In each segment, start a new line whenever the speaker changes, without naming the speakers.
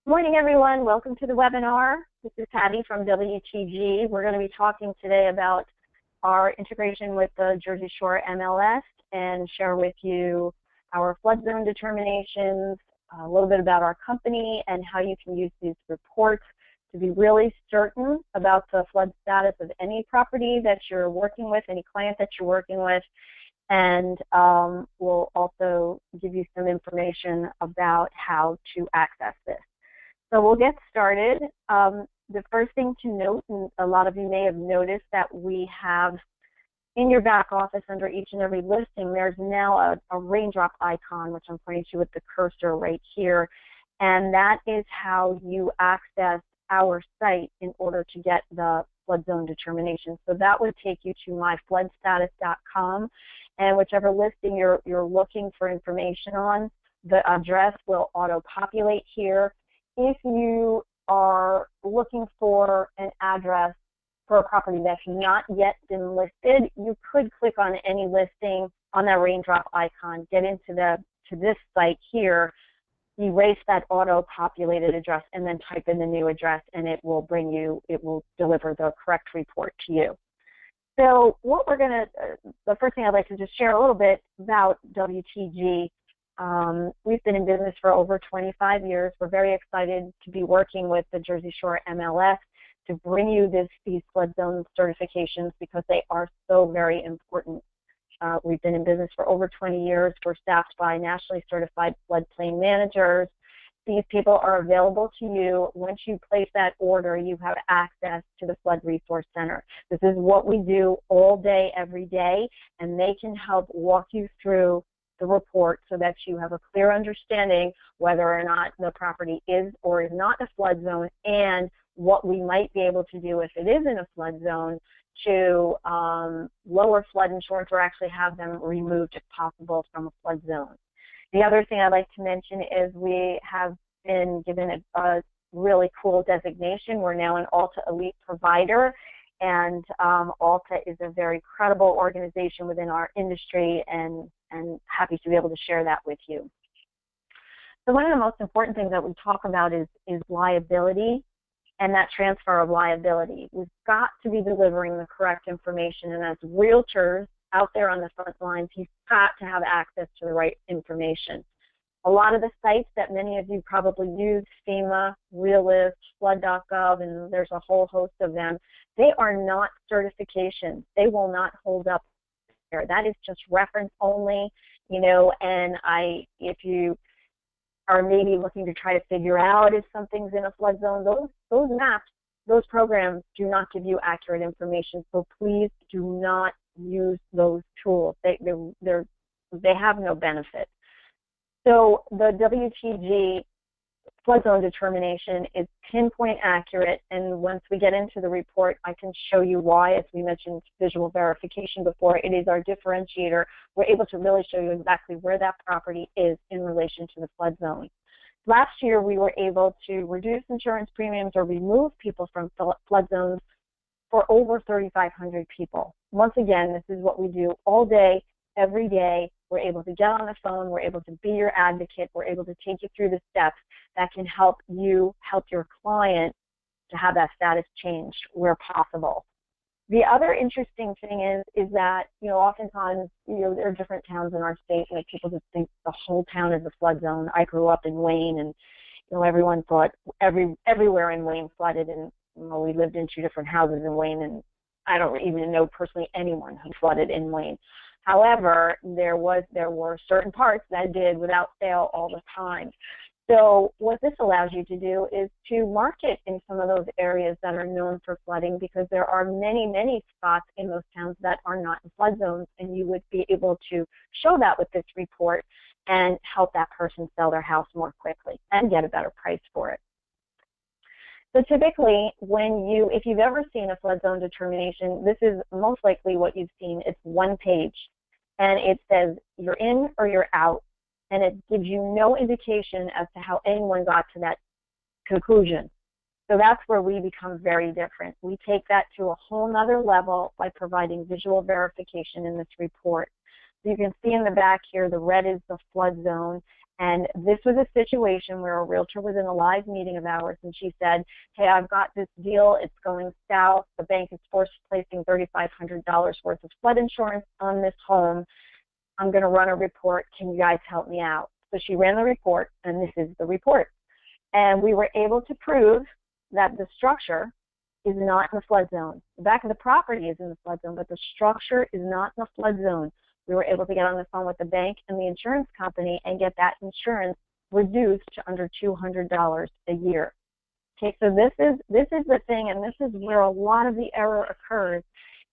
Good morning, everyone. Welcome to the webinar. This is Patty from WTG. We're going to be talking today about our integration with the Jersey Shore MLS and share with you our flood zone determinations, a little bit about our company, and how you can use these reports to be really certain about the flood status of any property that you're working with, any client that you're working with. And we'll also give you some information about how to access this. So we'll get started. The first thing to note, and a lot of you may have noticed that we have in your back office under each and every listing, there's now a raindrop icon, which I'm pointing to with the cursor right here. And that is how you access our site in order to get the flood zone determination. So that would take you to myfloodstatus.com, and whichever listing you're looking for information on, the address will auto-populate here. If you are looking for an address for a property that's not yet been listed, you could click on any listing on that raindrop icon, get into this site here, erase that auto-populated address, and then type in the new address, and it will deliver the correct report to you. So what we're going to, the first thing I'd like to just share a little bit about WTG. We've been in business for over 25 years. We're very excited to be working with the Jersey Shore MLS to bring you these flood zone certifications because they are so very important. We've been in business for over 20 years. We're staffed by nationally certified floodplain managers. These people are available to you. Once you place that order, you have access to the Flood Resource Center. This is what we do all day, every day, and they can help walk you through the report so that you have a clear understanding whether or not the property is or is not a flood zone, and what we might be able to do if it is in a flood zone to lower flood insurance or actually have them removed if possible from a flood zone. The other thing I'd like to mention is we have been given a really cool designation. We're now an Alta Elite provider, and Alta is a very credible organization within our industry, and happy to be able to share that with you. So one of the most important things that we talk about is liability and that transfer of liability. We've got to be delivering the correct information, and as realtors out there on the front lines, you've got to have access to the right information. A lot of the sites that many of you probably use, FEMA, Realist, Flood.gov, and there's a whole host of them, they are not certifications. They will not hold up there. That is just reference only, you know, and if you are maybe looking to try to figure out if something's in a flood zone, those maps, those programs do not give you accurate information, so please do not use those tools. They have no benefit. So the WTG flood zone determination is pinpoint accurate, and once we get into the report, I can show you why. As we mentioned visual verification before, it is our differentiator. We're able to really show you exactly where that property is in relation to the flood zone. Last year, we were able to reduce insurance premiums or remove people from flood zones for over 3,500 people. Once again, this is what we do all day, every day. We're able to get on the phone. We're able to be your advocate. We're able to take you through the steps that can help you help your client to have that status changed where possible. The other interesting thing is that, you know, oftentimes, you know, there are different towns in our state, like people just think the whole town is a flood zone. I grew up in Wayne, and, you know, everyone thought everywhere in Wayne flooded, and, you know, we lived in 2 different houses in Wayne, and I don't even know personally anyone who flooded in Wayne. However, there were certain parts that did without fail all the time. So what this allows you to do is to market in some of those areas that are known for flooding, because there are many, many spots in those towns that are not in flood zones, and you would be able to show that with this report and help that person sell their house more quickly and get a better price for it. So typically, if you've ever seen a flood zone determination, this is most likely what you've seen. It's one page, and it says you're in or you're out, and it gives you no indication as to how anyone got to that conclusion. So that's where we become very different. We take that to a whole nother level by providing visual verification in this report. So you can see in the back here, the red is the flood zone, And this was a situation where a realtor was in a live meeting of ours, and she said, hey, I've got this deal. It's going south. The bank is forced placing $3,500 worth of flood insurance on this home. I'm going to run a report. Can you guys help me out? So she ran the report, and this is the report. And we were able to prove that the structure is not in the flood zone. The back of the property is in the flood zone, but the structure is not in the flood zone. We were able to get on the phone with the bank and the insurance company and get that insurance reduced to under $200 a year. Okay, so this is the thing, and this is where a lot of the error occurs,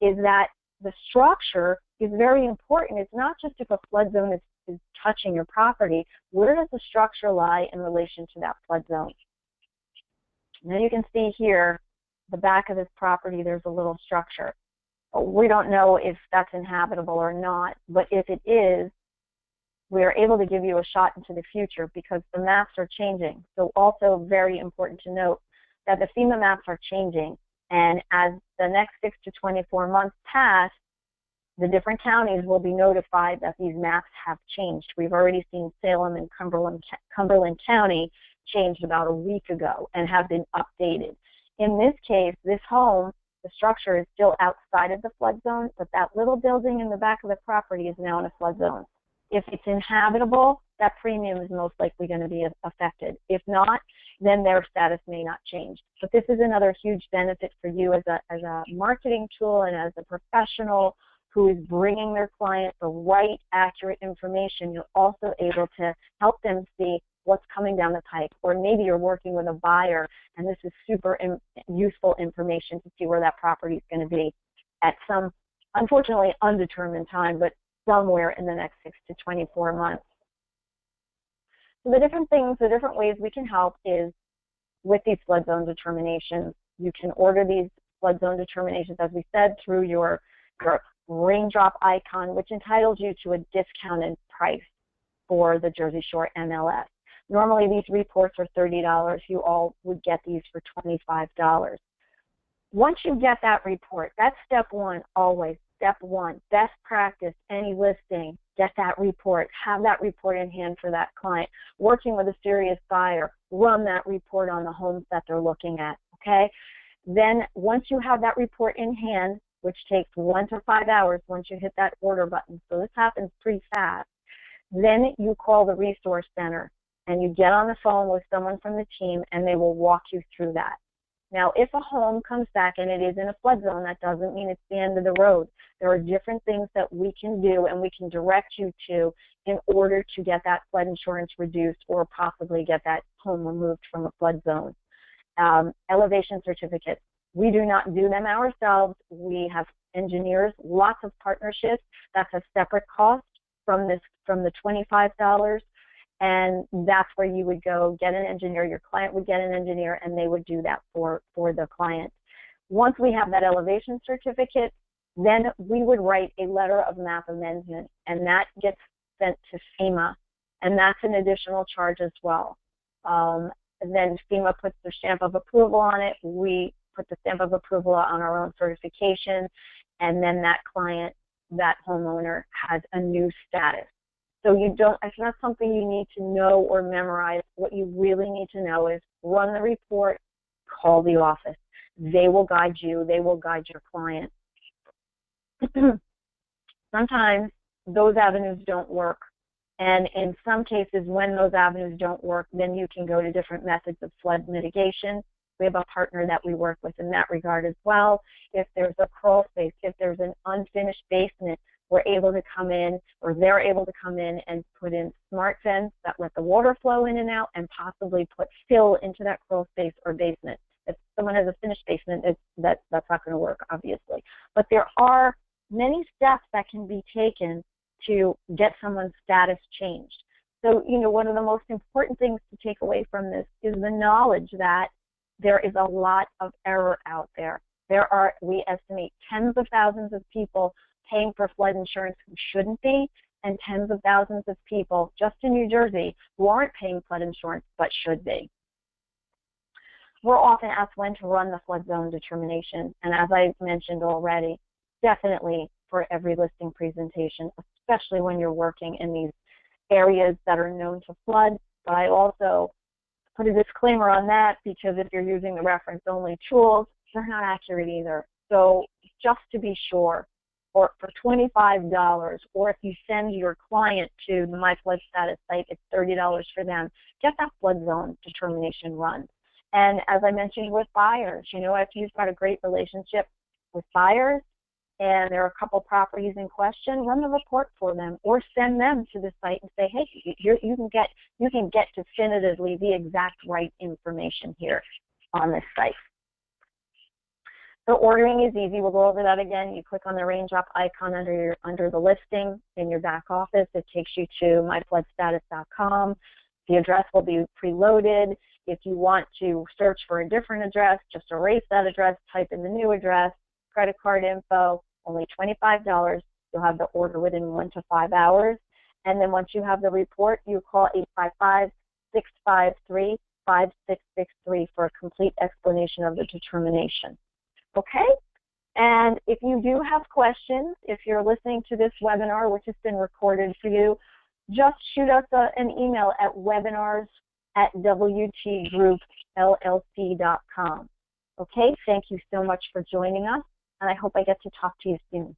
is that the structure is very important. It's not just if a flood zone is touching your property. Where does the structure lie in relation to that flood zone? Now you can see here, the back of this property, there's a little structure. We don't know if that's inhabitable or not, but if it is, we are able to give you a shot into the future because the maps are changing. So also very important to note that the FEMA maps are changing, and as the next 6 to 24 months pass, the different counties will be notified that these maps have changed. We've already seen Salem and Cumberland County changed about a week ago and have been updated. In this case, this home, the structure is still outside of the flood zone, but that little building in the back of the property is now in a flood zone. If it's inhabitable, that premium is most likely going to be affected. If not, then their status may not change. But this is another huge benefit for you as a marketing tool and as a professional who is bringing their client the right, accurate information. You're also able to help them see what's coming down the pike, or maybe you're working with a buyer and this is super useful information to see where that property is going to be at some, unfortunately, undetermined time, but somewhere in the next 6 to 24 months. So the different things, the different ways we can help is with these flood zone determinations. You can order these flood zone determinations, as we said, through your raindrop icon, which entitles you to a discounted price for the Jersey Shore MLS. Normally, these reports are $30. You all would get these for $25. Once you get that report, that's step one always. Step one, best practice, any listing, get that report. Have that report in hand for that client. Working with a serious buyer, run that report on the homes that they're looking at, okay? Then once you have that report in hand, which takes 1 to 5 hours once you hit that order button, so this happens pretty fast, then you call the resource center and you get on the phone with someone from the team and they will walk you through that. Now, if a home comes back and it is in a flood zone, that doesn't mean it's the end of the road. There are different things that we can do and we can direct you to in order to get that flood insurance reduced or possibly get that home removed from a flood zone. Elevation certificates. We do not do them ourselves. We have engineers, lots of partnerships. That's a separate cost from the $25. And that's where you would go get an engineer. Your client would get an engineer, and they would do that for the client. Once we have that elevation certificate, then we would write a letter of map amendment, and that gets sent to FEMA, and that's an additional charge as well. And then FEMA puts their stamp of approval on it. We put the stamp of approval on our own certification, and then that client, that homeowner, has a new status. So it's not something you need to know or memorize. What you really need to know is run the report, call the office. They will guide you. They will guide your client. Sometimes those avenues don't work. And in some cases, when those avenues don't work, then you can go to different methods of flood mitigation. We have a partner that we work with in that regard as well. If there's a crawl space, if there's an unfinished basement, we're able to come in, or they're able to come in and put in smart vents that let the water flow in and out and possibly put fill into that crawl space or basement. If someone has a finished basement, that's not going to work, obviously. But there are many steps that can be taken to get someone's status changed. So, one of the most important things to take away from this is the knowledge that there is a lot of error out there. We estimate tens of thousands of people paying for flood insurance who shouldn't be, and tens of thousands of people just in New Jersey who aren't paying flood insurance but should be. We're often asked when to run the flood zone determination, and as I mentioned already, definitely for every listing presentation, especially when you're working in these areas that are known to flood, but I also put a disclaimer on that because if you're using the reference-only tools, they're not accurate either. So just to be sure, or for $25, or if you send your client to the My Flood Status site, it's $30 for them. Get that flood zone determination run. And as I mentioned with buyers, you know, if you've got a great relationship with buyers and there are a couple properties in question, run the report for them or send them to the site and say, hey, you can get definitively the exact right information here on this site. So ordering is easy. We'll go over that again. You click on the raindrop icon under the listing in your back office. It takes you to myfloodstatus.com. The address will be preloaded. If you want to search for a different address, just erase that address, type in the new address, credit card info, only $25. You'll have the order within 1 to 5 hours. And then once you have the report, you call 855-653-5663 for a complete explanation of the determination. Okay? And if you do have questions, if you're listening to this webinar, which has been recorded for you, just shoot us an email at webinars@wtgroupllc.com. Okay? Thank you so much for joining us, and I hope I get to talk to you soon.